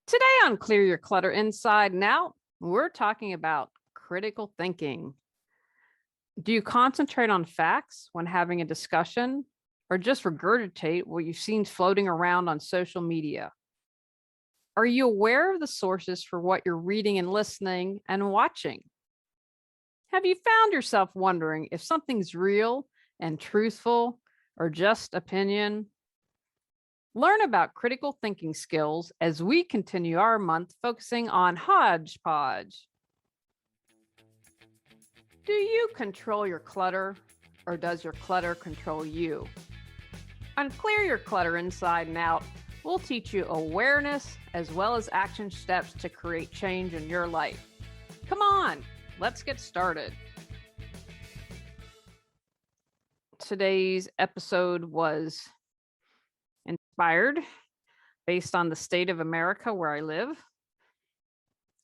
Today on Clear Your Clutter Inside and Out, we're talking about critical thinking. Do you concentrate on facts when having a discussion or just regurgitate what you've seen floating around on social media? Are you aware of the sources for what you're reading and listening and watching? Have you found yourself wondering if something's real and truthful or just opinion? Learn about critical thinking skills as we continue our month focusing on hodgepodge. Do you control your clutter or does your clutter control you? On Clear Your Clutter Inside and Out, we'll teach you awareness as well as action steps to create change in your life. Come on, let's get started. Today's episode was inspired based on the state of America where I live.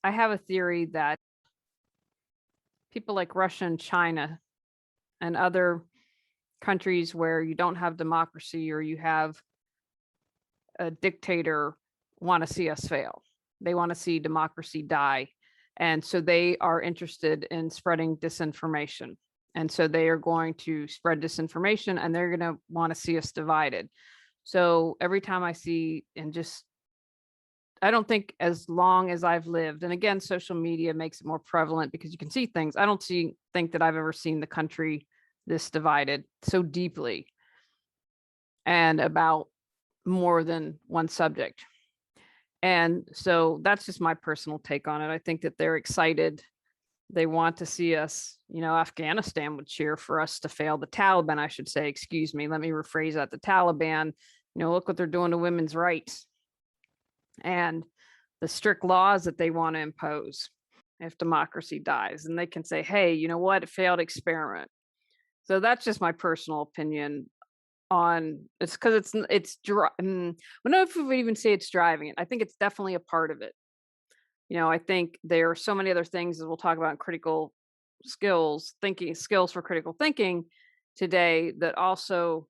I have a theory that people like Russia and China and other countries where you don't have democracy or you have a dictator want to see us fail. They want to see democracy die. And so they are interested in spreading disinformation. And so they are going to spread disinformation and they're going to want to see us divided. So every time I see I don't think as long as I've lived, and again, social media makes it more prevalent because you can see things. I don't think that I've ever seen the country this divided so deeply and about more than one subject. And so that's just my personal take on it. I think that they're excited. They want to see us, Afghanistan would cheer for us to fail. The Taliban, I should say, excuse me, let me rephrase that. The Taliban, look what they're doing to women's rights and the strict laws that they want to impose if democracy dies. And they can say, hey, you know what? It failed experiment. So that's just my personal opinion on it's because I don't know if we would even say it's driving it. I think it's definitely a part of it. I think there are so many other things as we'll talk about in critical skills for critical thinking today that also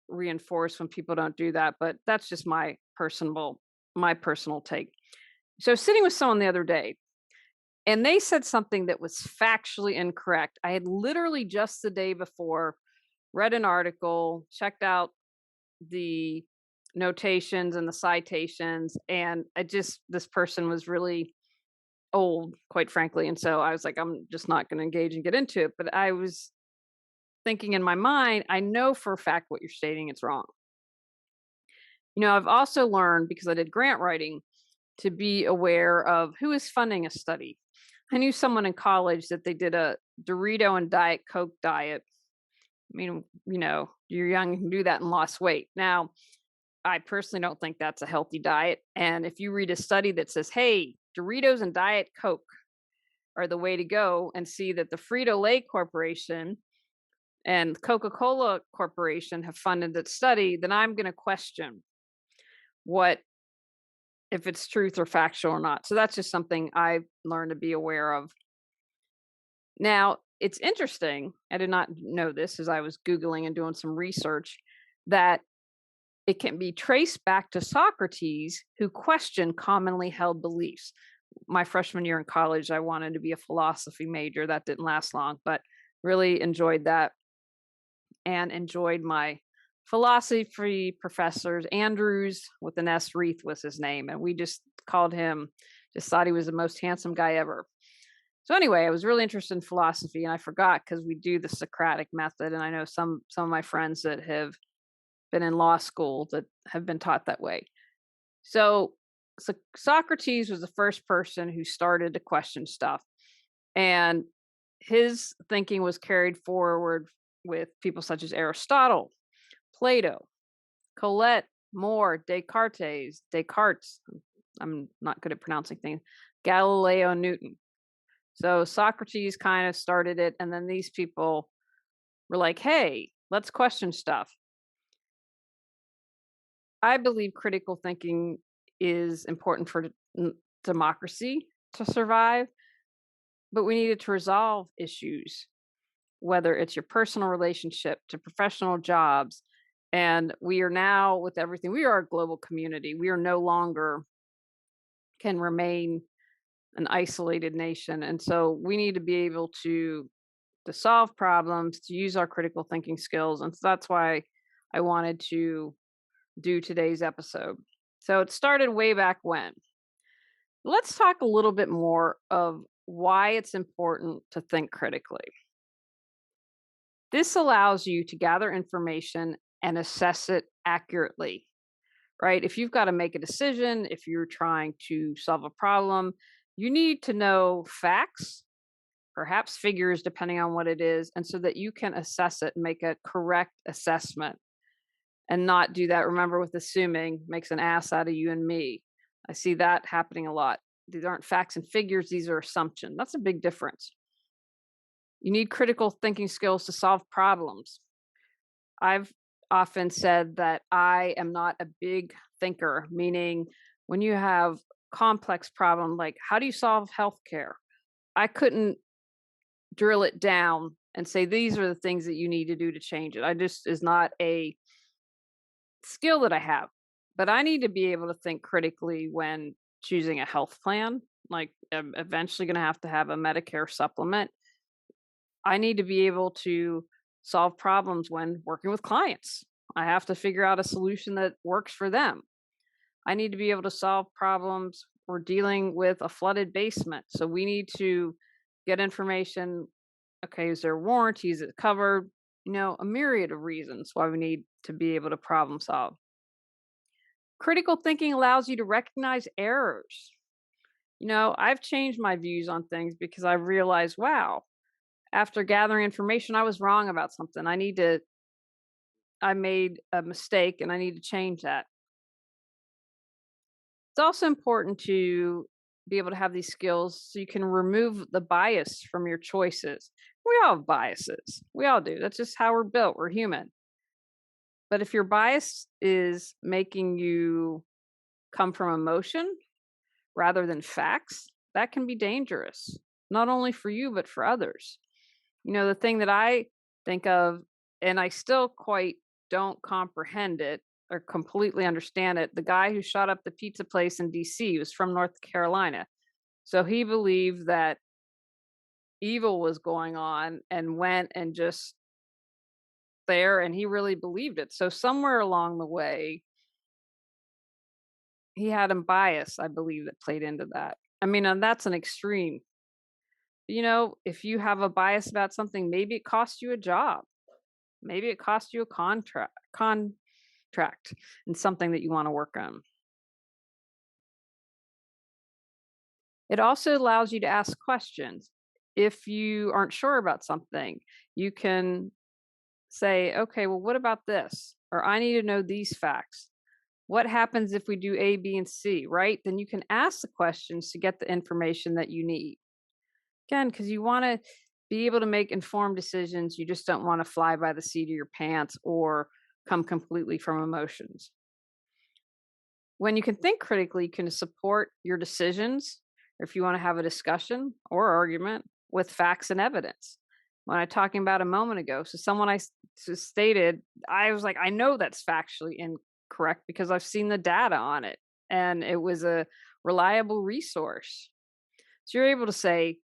reinforce when people don't do that. But that's just my personal take. So sitting with someone the other day, and they said something that was factually incorrect. I had literally just the day before read an article, checked out the notations and the citations, and this person was really old, quite frankly. And so I was like, I'm just not going to engage and get into it. But I was thinking in my mind, I know for a fact what you're stating, it's wrong. I've also learned, because I did grant writing, to be aware of who is funding a study. I knew someone in college that they did a Dorito and Diet Coke diet. I mean, you're young, you can do that and lost weight. Now, I personally don't think that's a healthy diet. And if you read a study that says, hey, Doritos and Diet Coke are the way to go, and see that the Frito-Lay Corporation and Coca-Cola Corporation have funded that study, then I'm going to question if it's truth or factual or not. So that's just something I've learned to be aware of. Now, it's interesting. I did not know this as I was Googling and doing some research, that it can be traced back to Socrates, who questioned commonly held beliefs. My freshman year in college, I wanted to be a philosophy major. That didn't last long, but really enjoyed that and enjoyed my philosophy professors. Andrews with an S, Reith was his name, and we just thought he was the most handsome guy ever. So anyway, I was really interested in philosophy, and I forgot because we do the Socratic Method, and I know some of my friends that have been in law school that have been taught that way. So Socrates was the first person who started to question stuff, and his thinking was carried forward with people such as Aristotle, Plato, Colette, More, Descartes. I'm not good at pronouncing things. Galileo, Newton. So Socrates kind of started it, and then these people were like, hey, let's question stuff. I believe critical thinking is important for democracy to survive, but we needed to resolve issues, whether it's your personal relationship to professional jobs. And we are now, with everything, we are a global community. We are no longer can remain an isolated nation. And so we need to be able to solve problems, to use our critical thinking skills. And so that's why I wanted to do today's episode. So it started way back when. Let's talk a little bit more of why it's important to think critically. This allows you to gather information and assess it accurately, right? If you've got to make a decision, if you're trying to solve a problem, you need to know facts, perhaps figures, depending on what it is, and so that you can assess it and make a correct assessment and not do that. Remember, with assuming makes an ass out of you and me. I see that happening a lot. These aren't facts and figures, these are assumptions. That's a big difference. You need critical thinking skills to solve problems. I've often said that I am not a big thinker, meaning when you have complex problem like how do you solve healthcare? I couldn't drill it down and say these are the things that you need to do to change it. I just is not a skill that I have. But I need to be able to think critically when choosing a health plan. Like I'm eventually going to have a Medicare supplement. I need to be able to solve problems when working with clients. I have to figure out a solution that works for them. I need to be able to solve problems. We're dealing with a flooded basement. So we need to get information. Okay, is there warranty? Is it covered? A myriad of reasons why we need to be able to problem solve. Critical thinking allows you to recognize errors. I've changed my views on things because I realized, wow, after gathering information, I was wrong about something. I made a mistake and I need to change that. It's also important to be able to have these skills so you can remove the bias from your choices. We all have biases. We all do. That's just how we're built. We're human. But if your bias is making you come from emotion rather than facts, that can be dangerous, not only for you, but for others. The thing that I think of, and I still quite don't comprehend it or completely understand it. The guy who shot up the pizza place in DC was from North Carolina. So he believed that evil was going on and went and just there, and he really believed it. So somewhere along the way, he had a bias, I believe, that played into that. I mean, and that's an extreme. If you have a bias about something, maybe it cost you a job. Maybe it cost you a contract and something that you want to work on. It also allows you to ask questions. If you aren't sure about something, you can say, okay, well, what about this? Or I need to know these facts. What happens if we do A, B, and C, right? Then you can ask the questions to get the information that you need. Again, because you want to be able to make informed decisions. You just don't want to fly by the seat of your pants or come completely from emotions. When you can think critically, you can support your decisions, or if you want to have a discussion or argument with facts and evidence. When I talking about a moment ago, so someone stated, I was like, I know that's factually incorrect because I've seen the data on it, and it was a reliable resource. So you're able to say,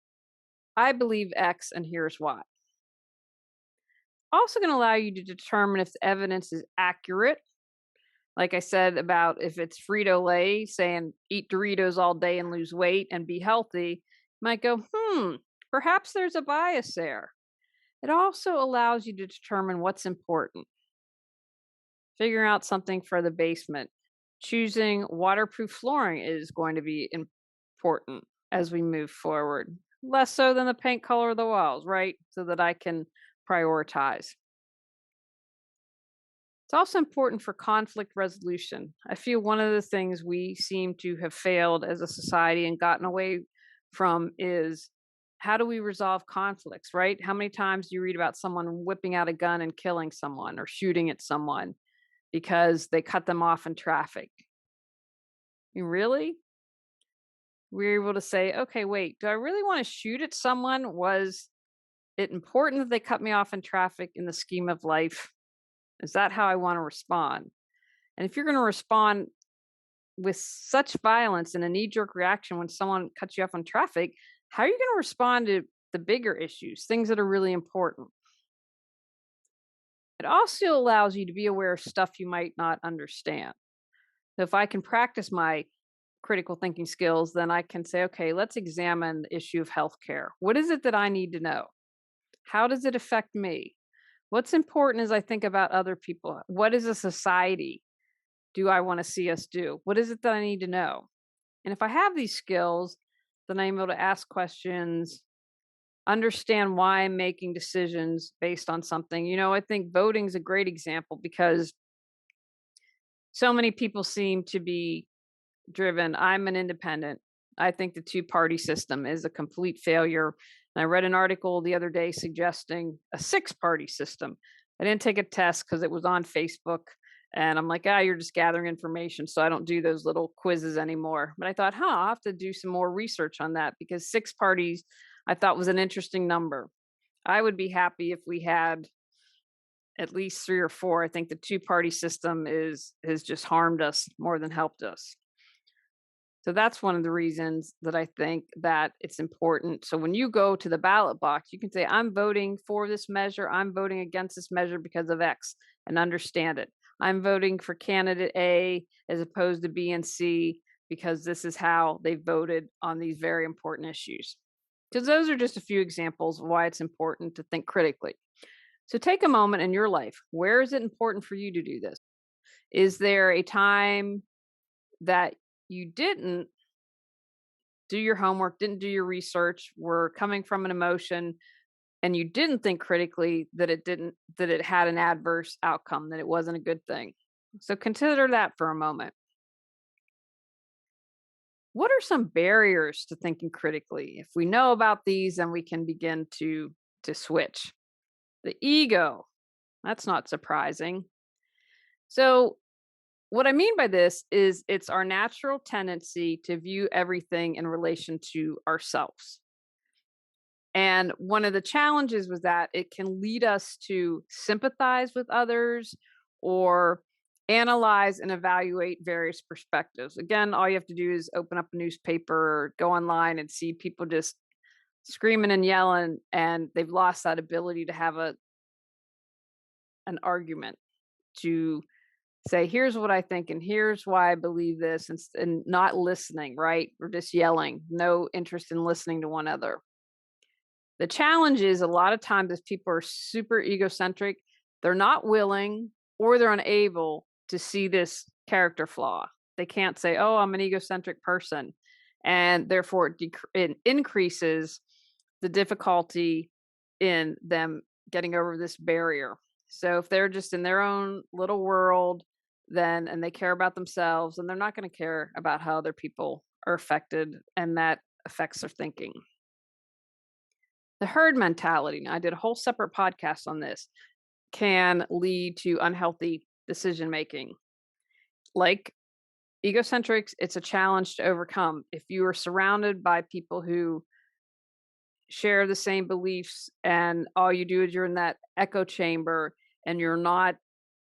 I believe X, and here's why. Also going to allow you to determine if the evidence is accurate. Like I said about if it's Frito-Lay saying eat Doritos all day and lose weight and be healthy, you might go, perhaps there's a bias there. It also allows you to determine what's important. Figuring out something for the basement. Choosing waterproof flooring is going to be important as we move forward. Less so than the paint color of the walls, right? So that I can prioritize. It's also important for conflict resolution. I feel one of the things we seem to have failed as a society and gotten away from is how do we resolve conflicts, right? How many times do you read about someone whipping out a gun and killing someone or shooting at someone because they cut them off in traffic? Really? We're able to say, okay, wait, do I really want to shoot at someone? Was it important that they cut me off in traffic in the scheme of life? Is that how I want to respond? And if you're going to respond with such violence and a knee-jerk reaction when someone cuts you off on traffic, how are you going to respond to the bigger issues, things that are really important? It also allows you to be aware of stuff you might not understand. So if I can practice my critical thinking skills, then I can say, okay, let's examine the issue of healthcare. What is it that I need to know? How does it affect me? What's important as I think about other people? What is a society do I want to see us do? What is it that I need to know? And if I have these skills, then I'm able to ask questions, understand why I'm making decisions based on something. I think voting is a great example because so many people seem to be driven. I'm an independent. I think the two-party system is a complete failure. And I read an article the other day suggesting a six-party system. I didn't take a test because it was on Facebook. And I'm like, you're just gathering information. So I don't do those little quizzes anymore. But I thought, I'll have to do some more research on that because six parties I thought was an interesting number. I would be happy if we had at least three or four. I think the two-party system has just harmed us more than helped us. So that's one of the reasons that I think that it's important. So when you go to the ballot box, you can say, I'm voting for this measure. I'm voting against this measure because of X, and understand it. I'm voting for candidate A as opposed to B and C because this is how they voted on these very important issues. Because those are just a few examples of why it's important to think critically. So take a moment in your life. Where is it important for you to do this? Is there a time that you didn't do your homework, didn't do your research, were coming from an emotion, and you didn't think critically that it had an adverse outcome, that it wasn't a good thing? So consider that for a moment. What are some barriers to thinking critically? If we know about these, then we can begin to switch. The ego, that's not surprising. So what I mean by this is it's our natural tendency to view everything in relation to ourselves. And one of the challenges was that it can lead us to sympathize with others or analyze and evaluate various perspectives. Again, all you have to do is open up a newspaper or go online and see people just screaming and yelling, and they've lost that ability to have an argument, to say, here's what I think and here's why I believe this, and not listening, right? We're just yelling, no interest in listening to one another. The challenge is a lot of times if people are super egocentric, they're not willing or they're unable to see this character flaw. They can't say, oh, I'm an egocentric person. And therefore it increases the difficulty in them getting over this barrier. So if they're just in their own little world, then, and they care about themselves, and they're not going to care about how other people are affected, and that affects their thinking. The herd mentality, now I did a whole separate podcast on this, can lead to unhealthy decision making. Like egocentrics, it's a challenge to overcome. If you are surrounded by people who share the same beliefs and all you do is you're in that echo chamber and you're not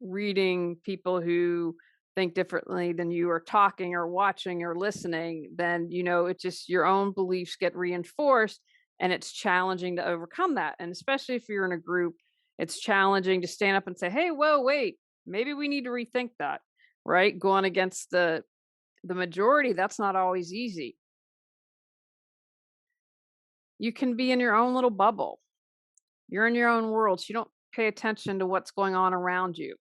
reading people who think differently than you, or talking or watching or listening, then it's just your own beliefs get reinforced, and it's challenging to overcome that. And especially if you're in a group, it's challenging to stand up and say, hey, whoa, wait, maybe we need to rethink that, right? Going against the majority, that's not always easy. You can be in your own little bubble. You're in your own world, so you don't pay attention to what's going on around you.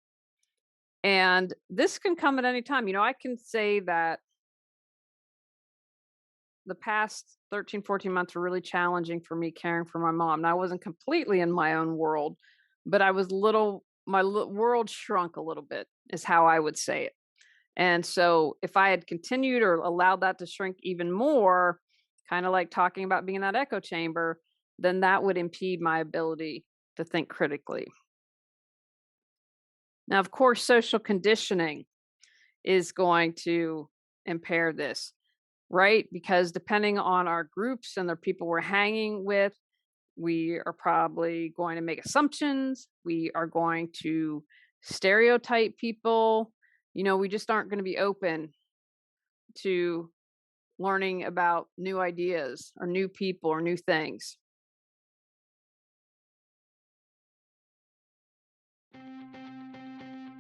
And this can come at any time. I can say that the past 13, 14 months were really challenging for me caring for my mom. Now, I wasn't completely in my own world, but I was world shrunk a little bit, is how I would say it. And so if I had continued or allowed that to shrink even more, kind of like talking about being in that echo chamber, then that would impede my ability to think critically. Now, of course, social conditioning is going to impair this, right? Because depending on our groups and the people we're hanging with, we are probably going to make assumptions. We are going to stereotype people. We just aren't going to be open to learning about new ideas or new people or new things.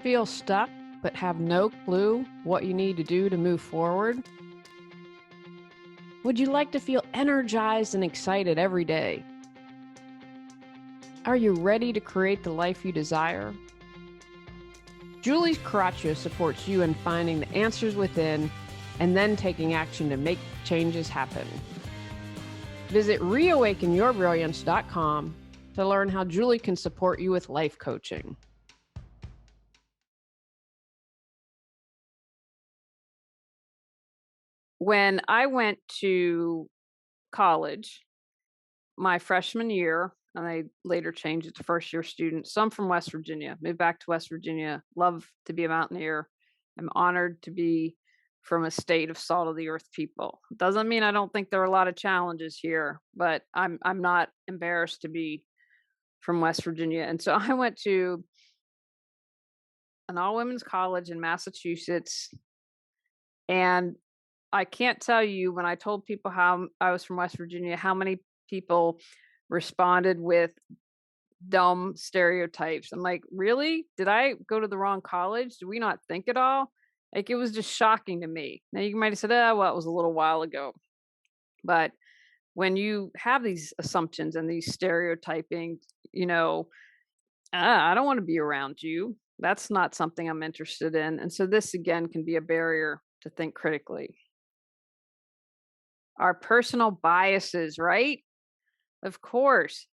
Feel stuck but have no clue what you need to do to move forward? Would you like to feel energized and excited every day? Are you ready to create the life you desire? Julie Coraccio supports you in finding the answers within and then taking action to make changes happen. Visit reawakenyourbrilliance.com to learn how Julie can support you with life coaching. When I went to college, my freshman year, and I later changed it to first year student. So I'm from West Virginia, moved back to West Virginia, love to be a mountaineer. I'm honored to be from a state of salt of the earth people. Doesn't mean I don't think there are a lot of challenges here, but I'm not embarrassed to be from West Virginia. And so I went to an all women's college in Massachusetts, and I can't tell you, when I told people how I was from West Virginia, how many people responded with dumb stereotypes. I'm like, really? Did I go to the wrong college? Do we not think at all? Like, it was just shocking to me. Now, you might have said, oh, well, it was a little while ago. But when you have these assumptions and these stereotyping, I don't want to be around you. That's not something I'm interested in. And so this again can be a barrier to think critically. Our personal biases, right? Of course,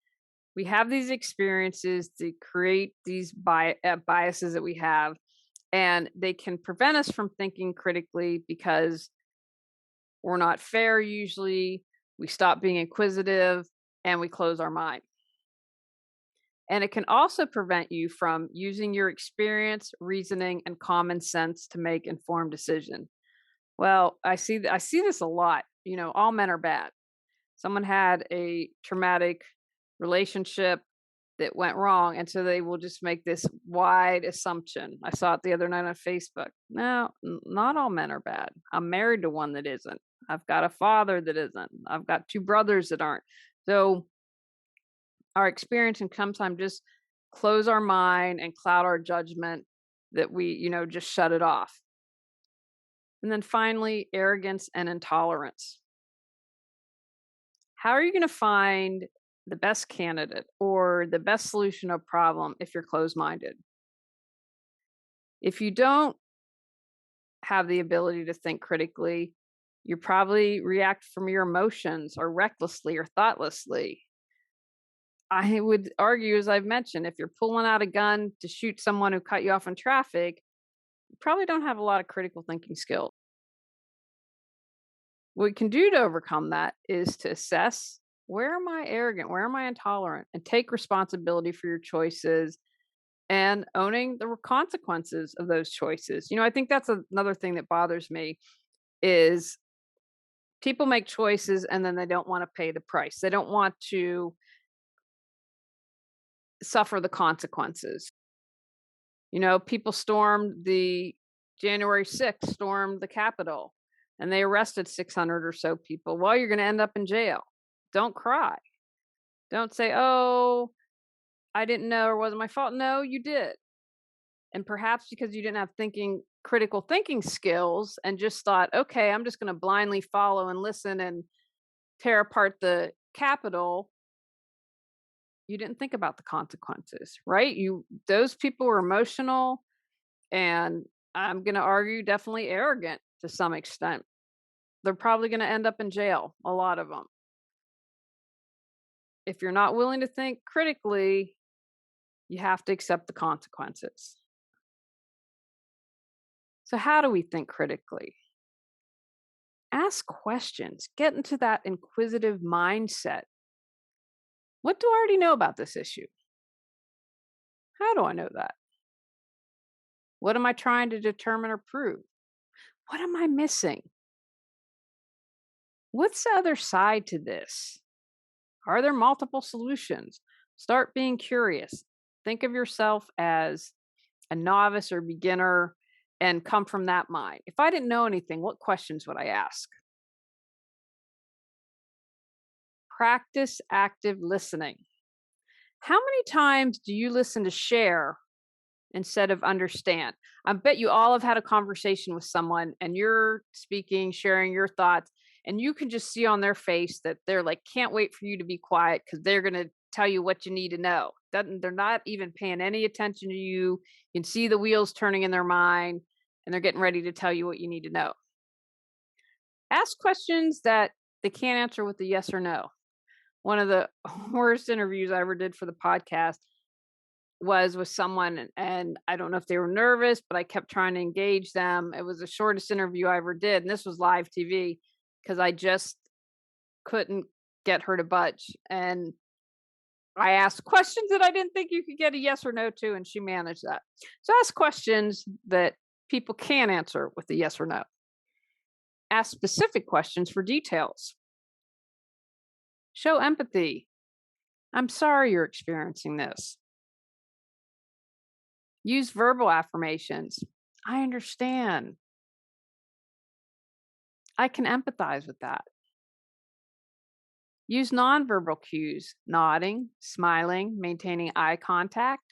we have these experiences to create these biases that we have, and they can prevent us from thinking critically because we're not fair usually. We stop being inquisitive and we close our mind. And it can also prevent you from using your experience, reasoning, and common sense to make informed decisions. Well, I see this a lot. All men are bad. Someone had a traumatic relationship that went wrong, and so they will just make this wide assumption. I saw it the other night on Facebook. No, not all men are bad. I'm married to one that isn't. I've got a father that isn't. I've got two brothers that aren't. So our experience can sometimes just close our mind and cloud our judgment, that we, just shut it off. And then finally, arrogance and intolerance. How are you going to find the best candidate or the best solution to a problem if you're closed minded? If you don't have the ability to think critically, you probably react from your emotions or recklessly or thoughtlessly. I would argue, as I've mentioned, if you're pulling out a gun to shoot someone who cut you off in traffic, you probably don't have a lot of critical thinking skills. What you can do to overcome that is to assess, where am I arrogant? Where am I intolerant? And take responsibility for your choices and owning the consequences of those choices. I think that's another thing that bothers me is people make choices and then they don't want to pay the price. They don't want to suffer the consequences. People stormed the January 6th, stormed the Capitol, and they arrested 600 or so people. Well, you're going to end up in jail. Don't cry. Don't say, oh, I didn't know or wasn't my fault. No, you did. And perhaps because you didn't have critical thinking skills and just thought, okay, I'm just going to blindly follow and listen and tear apart the Capitol, you didn't think about the consequences, right? Those people were emotional, and I'm going to argue definitely arrogant to some extent. They're probably going to end up in jail, a lot of them. If you're not willing to think critically, you have to accept the consequences. So how do we think critically? Ask questions. Get into that inquisitive mindset. What do I already know about this issue? How do I know that? What am I trying to determine or prove? What am I missing? What's the other side to this? Are there multiple solutions? Start being curious. Think of yourself as a novice or beginner and come from that mind. If I didn't know anything, what questions would I ask? Practice active listening. How many times do you listen to share instead of understand? I bet you all have had a conversation with someone and you're speaking, sharing your thoughts, and you can just see on their face that they're like, can't wait for you to be quiet because they're going to tell you what you need to know. They're not even paying any attention to you. You can see the wheels turning in their mind and they're getting ready to tell you what you need to know. Ask questions that they can't answer with a yes or no. One of the worst interviews I ever did for the podcast was with someone, and I don't know if they were nervous, but I kept trying to engage them. It was the shortest interview I ever did, and this was live TV because I just couldn't get her to budge. And I asked questions that I didn't think you could get a yes or no to, and she managed that. So ask questions that people can answer with a yes or no. Ask specific questions for details. Show empathy. I'm sorry you're experiencing this. Use verbal affirmations. I understand. I can empathize with that. Use nonverbal cues, nodding, smiling, maintaining eye contact.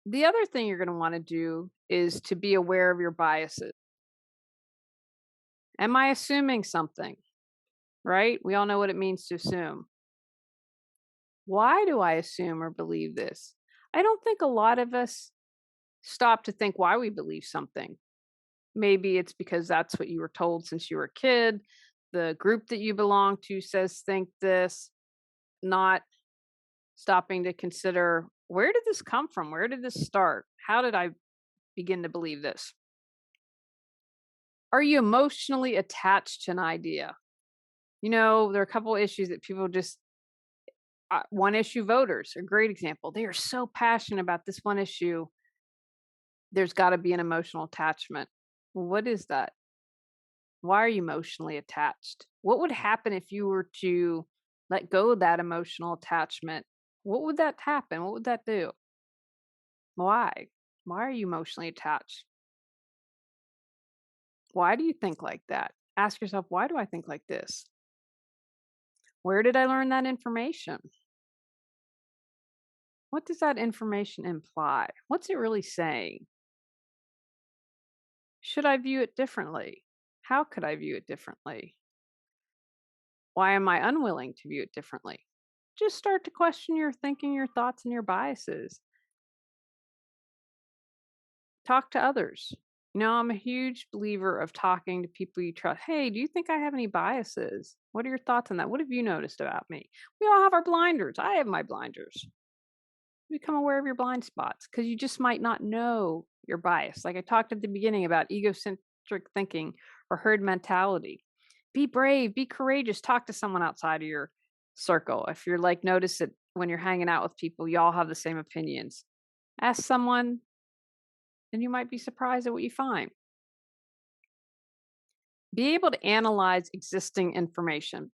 The other thing you're going to want to do is to be aware of your biases. Am I assuming something? Right? We all know what it means to assume. Why do I assume or believe this? I don't think a lot of us stop to think why we believe something. Maybe it's because that's what you were told since you were a kid. The group that you belong to says think this, not stopping to consider, where did this come from? Where did this start? How did I begin to believe this? Are you emotionally attached to an idea? There are a couple of issues that people just, one issue voters are a great example. They are so passionate about this one issue. There's got to be an emotional attachment. Well, what is that? Why are you emotionally attached? What would happen if you were to let go of that emotional attachment? What would that happen? What would that do? Why? Why are you emotionally attached? Why do you think like that? Ask yourself, why do I think like this? Where did I learn that information? What does that information imply? What's it really saying? Should I view it differently? How could I view it differently? Why am I unwilling to view it differently? Just start to question your thinking, your thoughts, and your biases. Talk to others. I'm a huge believer of talking to people you trust. Hey, do you think I have any biases? What are your thoughts on that? What have you noticed about me? We all have our blinders. I have my blinders. Become aware of your blind spots because you just might not know your bias. Like I talked at the beginning about egocentric thinking or herd mentality. Be brave, be courageous, talk to someone outside of your circle. If you're like, notice that when you're hanging out with people, you all have the same opinions. Ask someone, and you might be surprised at what you find. Be able to analyze existing information.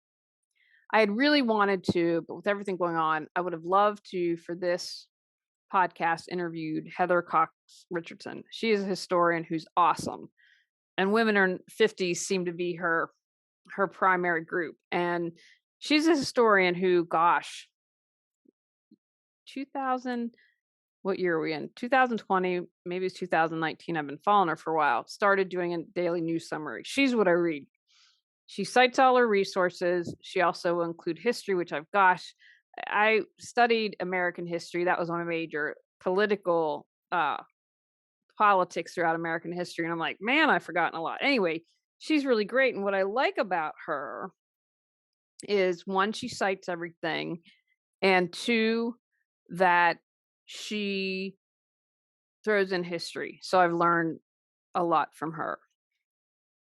I had really wanted to, but with everything going on, I would have loved to, for this podcast, interviewed Heather Cox Richardson. She is a historian who's awesome. And women in 50s seem to be her primary group. And she's a historian who, 2000, what year are we in? 2020, maybe it's 2019. I've been following her for a while. Started doing a daily news summary. She's what I read. She cites all her resources. She also will include history, which I studied American history. That was my major. Politics throughout American history. And I'm like, man, I've forgotten a lot. Anyway, she's really great. And what I like about her is, one, she cites everything. And two, that she throws in history. So I've learned a lot from her.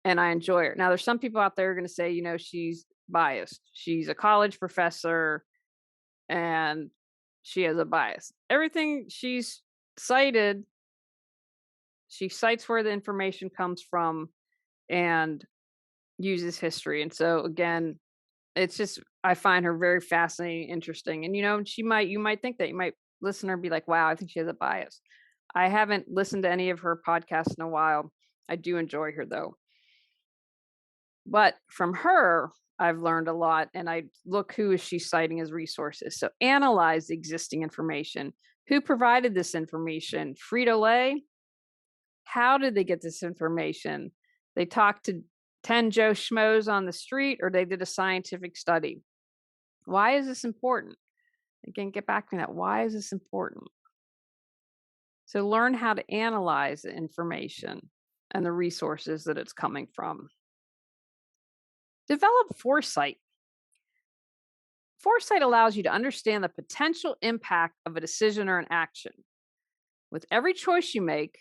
And I enjoy her. Now, there's some people out there who are going to say, she's biased. She's a college professor and she has a bias. Everything she's cited, she cites where the information comes from and uses history. And so, again, it's just, I find her very fascinating, interesting. And, you might think that, you might listen to her and be like, wow, I think she has a bias. I haven't listened to any of her podcasts in a while. I do enjoy her though. But from her, I've learned a lot, and I look who is she citing as resources. So analyze the existing information. Who provided this information? Frito-Lay? How did they get this information? They talked to 10 Joe Schmoes on the street, or they did a scientific study. Why is this important? Again, get back to that. Why is this important? So learn how to analyze the information and the resources that it's coming from. Develop foresight. Foresight allows you to understand the potential impact of a decision or an action. With every choice you make,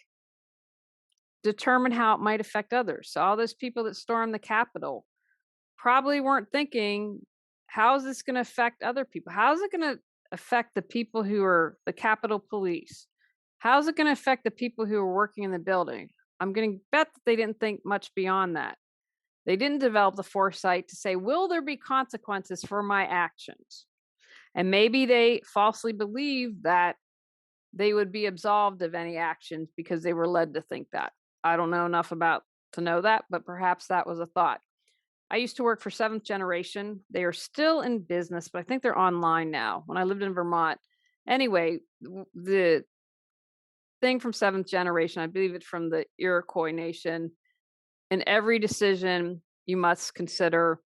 determine how it might affect others. So all those people that stormed the Capitol probably weren't thinking, how is this going to affect other people? How is it going to affect the people who are the Capitol Police? How is it going to affect the people who are working in the building? I'm going to bet that they didn't think much beyond that. They didn't develop the foresight to say, will there be consequences for my actions? And maybe they falsely believed that they would be absolved of any actions because they were led to think that. I don't know enough about to know that, but perhaps that was a thought. I used to work for Seventh Generation. They are still in business, but I think they're online now. When I lived in Vermont, anyway, the thing from Seventh Generation, I believe it's from the Iroquois Nation. In every decision, you must consider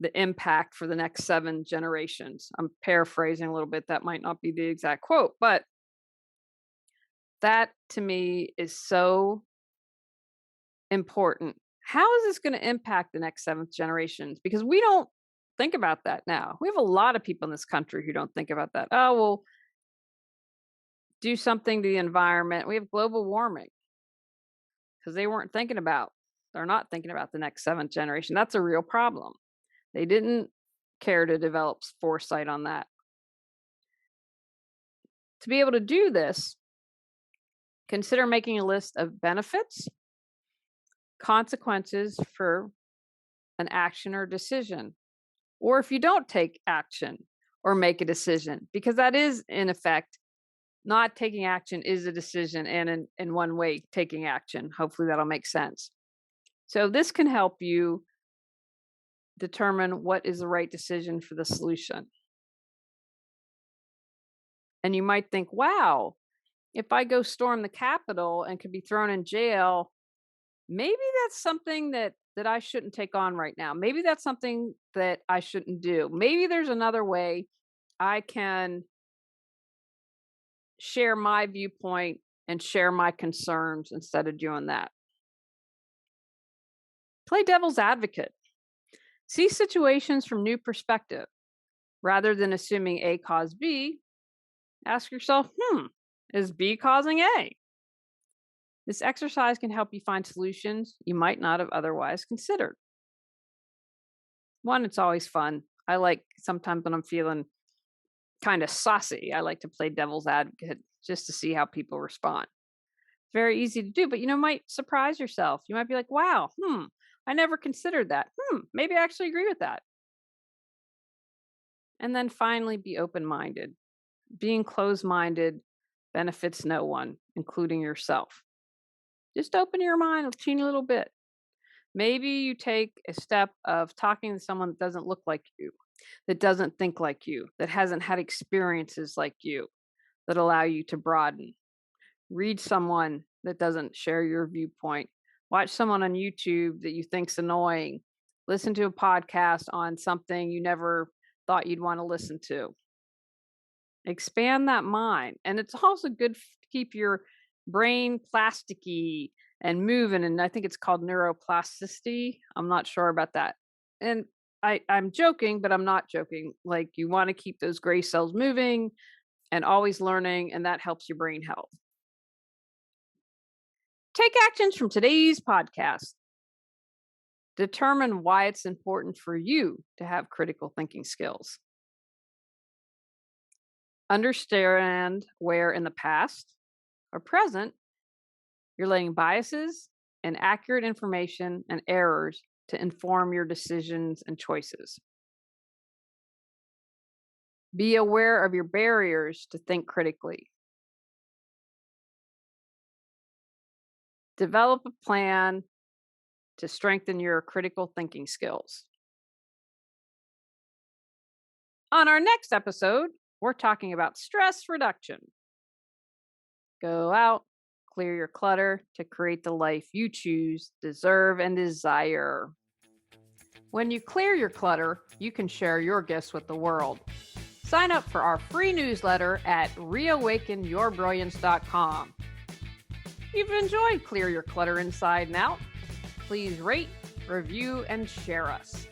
the impact for the next 7 generations. I'm paraphrasing a little bit. That might not be the exact quote, but that to me is so important. How is this going to impact the next 7th generations? Because we don't think about that now. We have a lot of people in this country who don't think about that. Oh, well, do something to the environment. We have global warming because they're not thinking about the next 7th generation. That's a real problem. They didn't care to develop foresight on that. To be able to do this, consider making a list of benefits, consequences for an action or decision, or if you don't take action or make a decision, because that is, in effect, not taking action is a decision, and in one way, taking action. Hopefully that'll make sense. So this can help you determine what is the right decision for the solution. And you might think, wow, if I go storm the Capitol and could be thrown in jail, maybe that's something that I shouldn't take on right now. Maybe that's something that I shouldn't do. Maybe there's another way I can share my viewpoint and share my concerns instead of doing that. Play devil's advocate. See situations from new perspective. Rather than assuming A caused B, ask yourself, is B causing A? This exercise can help you find solutions you might not have otherwise considered. One, it's always fun. I like sometimes when I'm feeling kind of saucy, I like to play devil's advocate just to see how people respond. It's very easy to do, but might surprise yourself. You might be like, wow, I never considered that. Maybe I actually agree with that. And then finally, be open-minded. Being closed-minded benefits no one, including yourself. Just open your mind a teeny little bit. Maybe you take a step of talking to someone that doesn't look like you, that doesn't think like you, that hasn't had experiences like you, that allow you to broaden. Read someone that doesn't share your viewpoint. Watch someone on YouTube that you think's annoying. Listen to a podcast on something you never thought you'd want to listen to. Expand that mind. And it's also good to keep your brain plasticky and moving. And I think it's called neuroplasticity. I'm not sure about that. And I'm joking, but I'm not joking. Like, you want to keep those gray cells moving and always learning, and that helps your brain health. Take actions from today's podcast. Determine why it's important for you to have critical thinking skills. Understand where in the past or present you're letting biases, inaccurate information, and errors to inform your decisions and choices. Be aware of your barriers to think critically. Develop a plan to strengthen your critical thinking skills. On our next episode, we're talking about stress reduction. Go out, clear your clutter to create the life you choose, deserve, and desire. When you clear your clutter, you can share your gifts with the world. Sign up for our free newsletter at reawakenyourbrilliance.com. If you've enjoyed Clear Your Clutter Inside and Out, please rate, review, and share us.